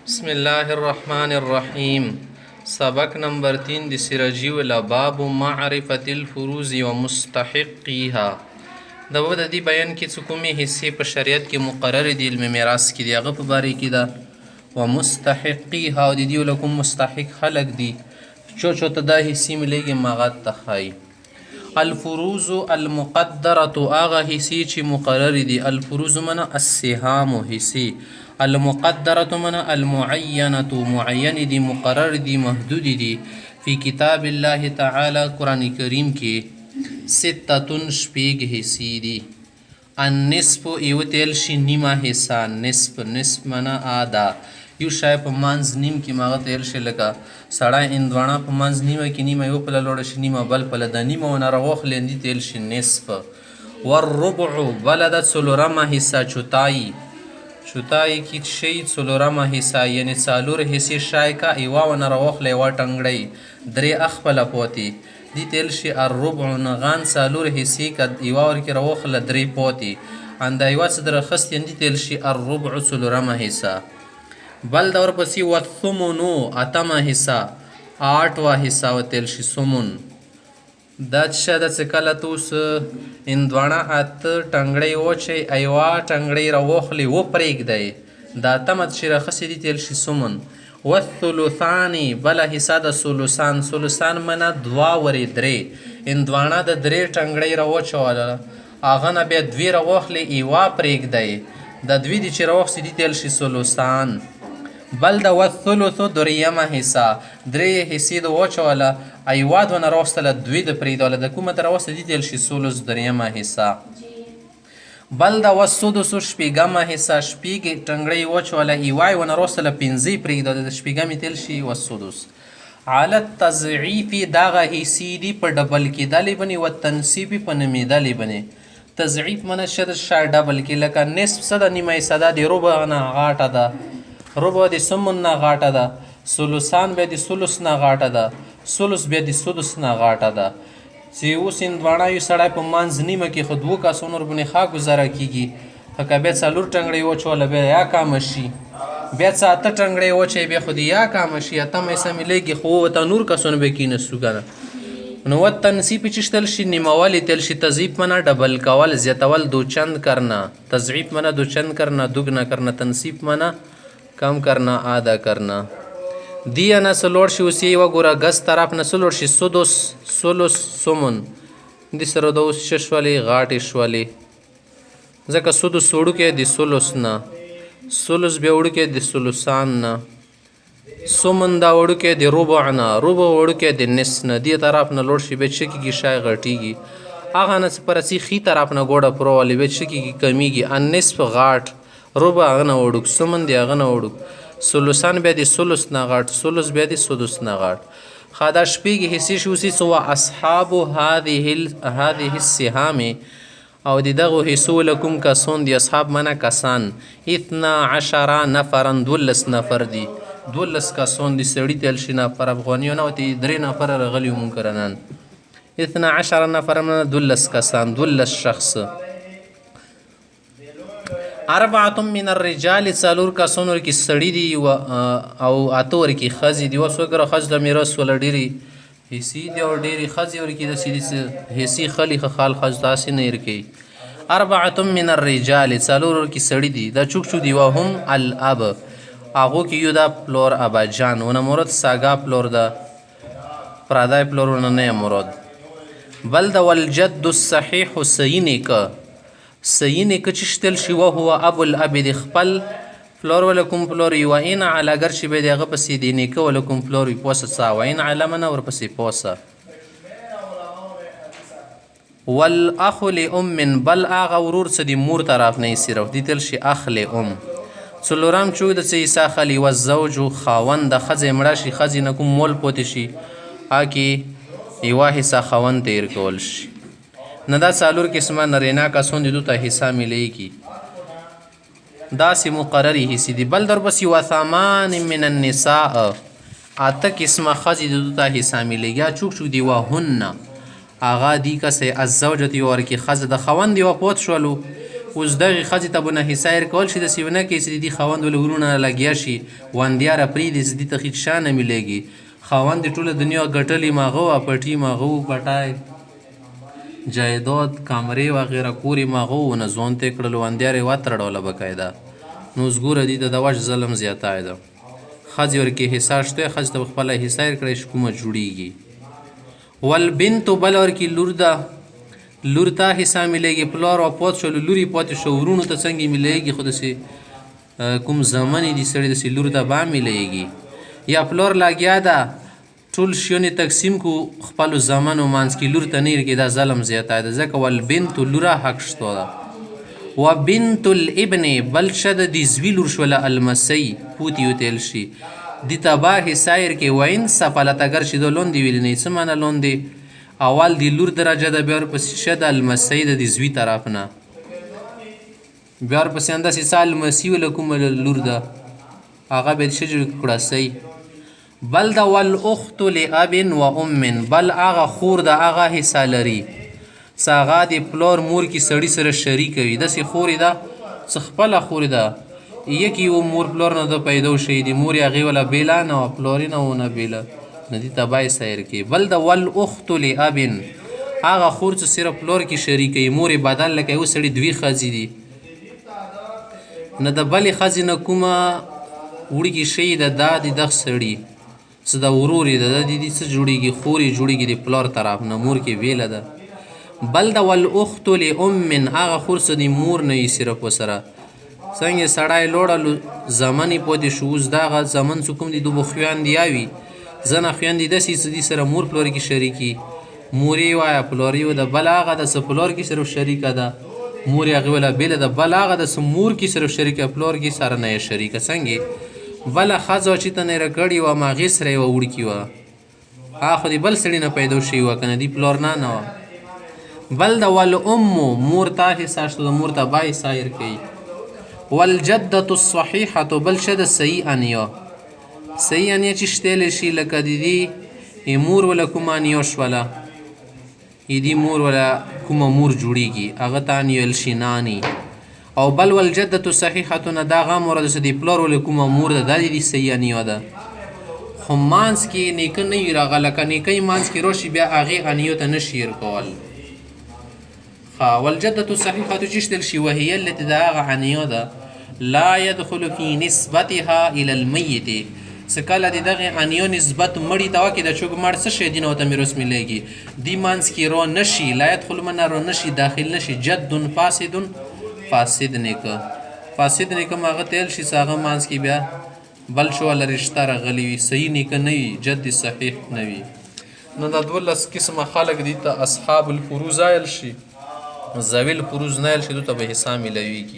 بسم الله الرحمن الرحیم. سبق نمبر 3 د سراجی ولا باب معرفت الفروض و مستحقیها. د دې بیان کې څه کومې حصې په شریعت کې مقرر دي علم میراث کې دی هغه په باره کې ده و مستحقیها او د دې له کوم مستحق خلق دي چو ته دا حصې ملیږي ماغه تخای. الفروض المقدره هغه حصې چې مقرر دي. الفروض منه السهام حصې، المقدره من المعینه معین دي، مقرر دي، محدود دي. فی کتاب الله تعالی قرآن کریم کې ستتون شپږ حصې دي. النصف یو تیل شي نیمه حصه، نصف منه آدا یو شای په منځ نیم کې ماغه تیل شي لکه سړی اندواڼه په منځ نیمه کې نیمه یو پله لوړه شي نیمه بل پله د نیمه ونه راوخلې اندي تیل شي نصف. والربع بله ده څلورمه حصه چوتایي کی شی څلورمه حصه یعنی څلور حصې شای کا ایوا ونه راوخله یوه ټنګړی درې اخپله پوتې دي تیل شي الربع نغان څلور حصې که ایوا ورکې راوخله درې پوتې انده یوه څه در اخستې اندي تیل شي الربع څلورمه حصه. بل د ورپسې والثمنو اتمه حصه آټوه حصه وتیل شي ثمن. دا چې د څه کله ته اوس هندواڼه اته ټنګړۍ وچوئ یوه ټنګړۍ راوخلې وپرېږدئ دا اتمه چې راخسې دي تیل شي ثمن. والثلثانې بله حصه د ثلثان منه دوه ورې درې هندواڼه د درې ټنګړۍ راوچوله هغه نه بیا دوې راوخلې یوه پرېږدئ د دوی دي چې راوخسې دي تیل شي ثلثان. بل د والثلث دریمه حصه درې حصې د وچوله ایوه دونه راوستله دوی د پرېږدوله د کومه ته راوسته دي تیل شي ثلث دریمه حصه. بل د والسدس شپږمه حصه شپږ ټنګړۍ وچوله ایوه یې ونه راوستله پنځه یې پرېږدوله د شپږمې تیل شي والسدس. على التضعیف دغه حصې دي په ډبل کېدلې بنې و تنصیب په نمیدلې بنې. تضعیف منه شد شا ډبل کې لکه نصف څه ده نیمه حصه ده د ربع نه غاټه ده، ربع د ثمن نه غاټه ده، ثلثان بیا د ثلث نه غاټه ده، ثلث بیا د سدس نه غاټه ده. چې اوس هندواڼه یو سړی په منځ نیمه کې خو دوه کسو نور باندې ښه ګزاره کېږي خو که بیا څلور ټنګړۍ وچوله بیا یا کامه شي، بیا څه اته ټنګړۍ وچوي بیا خو د یا کامه شي اتمه حصه میلیږي خو ورته نور کسونه بیا کېنستو که نه. نو و تنصیب چې تل شي نیمول تل شي. تضعیف منه ډبل کول زیاتول دو چند کرنا، تضعیف منه دو چند کرنا دوگنا کرنا، تنصیب منه کم کرنا آدھا کرنا. دی نه سلوړ شي اوس یې وګوره ګز طرف نه سلوړ شي سدس ثلث ثمن دې سره د اوس څه شولې غاټې شولې ځکه سدس وړوکی د ثلث نه، ثلث بیا وړوکی د ثلثان نه، ثمن دا وړوکی د ربع نه، ربع وړوکی د نصف نه، دې طرف نه لوړ شي بیا څه کېږي شای غټېږي هغه نه په رسي ښي طرف نه ګوډه پرولې بیا څه کېږي کمیږي. النصف غاټ ربع هغه نه وړوک ثمن دی هغه نه وړوک، ثلثان بیا د ثلث نه غاټ، ثلث بیا د سدس نه غاټ. ښه دا شپږ حصې شو. اوس و اصحاب هذه السهام او د دغو حصو له کوم کسان دي اصحاب منه کسان 12 نفرا 12 نفر دي، 12 کسان دي سړي تیل شي نفر افغانیو نه وتې 3 نفر راغلي منکرنان 12 نفر منه 12 کسان 12 شخص. اربعه من الرجال څلور کسانو کې سړي دي او اته ورکې ښځې دي. اوس وګوره ښځو ته میراث وله ډېرې حصې دي او ډېرې ښځې ورکې داسې حصې خلي ښه خال ښځو ته هسې نه یې ورکوي. اربعه من الرجال څلور ورکې سړي دي دا چوک چوک دي وهم الاب هغو کې یو دا پلور اباجان ونه مراد ساګا پلور ده پردی پلور ونه نه مراد. بل د والجد الصحیح صحیح نیکه صحیح نیکه چې شتل شي وهو ابو الاب د خپل پلور ولکم پلور وي وان علی اگر چې به د هغه پسې د نیکه ولکم پلور وي پوسه څه وان علی منه ورپسې پوسه. والاخ لام بل هغه ورور څه د مور طرف نه یې صرف دي تل شي اخ لام. څلورم چوک د څه حصه خلي والزوج خاوند د ښځې مړه شي ښځې نه کوم مول پوتې شي هکې یوه حصه خاوند ته یې ورکول شي. نه دا څلور قسمه نرینا کسان دي دو ته حصه میلیږي داسې مقررې حصې دي. بل درپسې وثمان من النساء اته قسمه ښځې دي دو ته حصه میلیږي چوک چوک دي وهن هغه دي کسې الزوجة یوه ورکې ښځه د خاوند یوه پوت شولو اوس دغې ښځې ته به نه حصه ورکول شي داسې ونه کوي چې د دې خاوند ولې ورونه لګیا شي وندیاره پرېږدي چې دې ته هېڅ شی نه میلیږي خاوند یې ټوله دنیا ګټلې ماغه وه پټي ماغه و پټای جایداد کامرې وغیره کور یې ماغه و نه ځوان ته یې کړل وندیاره یې وتړوله بقاعده نو اوس ګوره دې ته د وجه ظلم زیاتی ده ښځې ورکې حصه شته ښځې ته به خپله حصه ورکړی شي کومه جوړېږي والبنتو بل ورکې لور ده لور ته حصه میلیږي پلار وفات شو لور یې پاتې شو ورونو ته څنګه میلیږي خو داسې کوم زامن یې دي سړي داسې لور ته به هم میلیږي یا پلار لګیا ده ټول شیان تقسیم کو خپلو زامنو منځ کې لور ته نه ورکړي دا ظلم زیاتی ده ځکه والبنتو لوره حق شته ده و بنت الابن بل شه د دې زوی لور شوله المسی پوتې وتیل شي دې ته به حصه یې ورکړي وین سفلت اگر چې دا لاندې ویلې نه څه معنی لاندې اول د لور درجه ده بیا ورپسې شه د المسی د دې زوی طرف نه بیا ورپسې همداسې څه المسي وله کومه لور ده هغه به یې ښه جوړ کړسئ بل د والاخت لاب و ام بل هغه خور د هغه حصه لري څه هغه د پلار مور کې سړي سره شریکه وي داسې خورې ده څه خپله خورې ده یکې و مور پلار نه ده پیدا شوی د مور یې هغې وله بېله نه وه پلار یې نه و نه بېله نو دې ته باید سیر کې بل د والاخت لاب هغه خور چې صرف پلار کې شریکه وي مور یې بدل لکه یو سړي دوې ښځې دي نه د بلې ښځې نه کومه وړکې شی ده دا د دغه سړي څه د ورور یې ده د دې څه جوړېږي خور یې جوړېږي د پلار طرف نه مور کې بېله ده بل د والاخت لام هغه خور څه د مور نه وي صرف ورسره څنګه سړی لوړه زامن یې پاتې شو اوس دغه زامن څه کوم دي دوی به خویندې یاوي ځنه خویندې داسې څه دي سره مور پلار کې شریکي مور یې وایه پلار یې ده بل هغه ده څه پلار کې صرف شریکه ده مور یې هغې وله بېله ده بل هغه ده څه مور کې صرف شریکه پلار کې سره نه یې شریکه څنګې بله ښځه وه چې ته نیره کړې وه همه هغې سره یوه وړکې وه هغه خو د بل سړي نه پیدا شوې وه که نه دې پلار نه وه بل د والامو مور ته حصه شته د مور ته به حصه ورکوي والجدة الصحیحة بل شه د صحیح انیا صحیح انیا چې شتیلی شي لکه د دې مور وله کومه انیا شوله دې مور وله کومه مور جوړېږي هغه ته انیول شي ناني او بل والجدة صحیحة نه دا هغه مور ده چې د پلار وله کومه مور ده دا د دې صحیح انیا ده خو منځ کې نیکه نه وي راغله که نیکه منځ کې راشي بیا هغې انیو ته نه شي ورکول والجدة صحیحة چې شتل شي وهي التي دا هغه انیا ده لا يدخل في نسبتها الى المیت څه کله د دغې انیا نسبت مړي ته وکړي د چوک مړ څه شی دي نه ورته میراث میلیږي دې منځ کې را نه شي لا يدخل منه را نه شي داخل نه شي جد فاسد فاسد نیکه فاسد نیکه هم هغه تیل شي څه هغه منځ کې بیا بل شو والا رشته راغلی وي صحیح نیکه نه وي جد صحیح نه وي نو دا 12 قسمه خلک دي ته اصحاب الفروض ایل شي ذوی الفروض نه ایل شي دوی ته به حصه میلویږي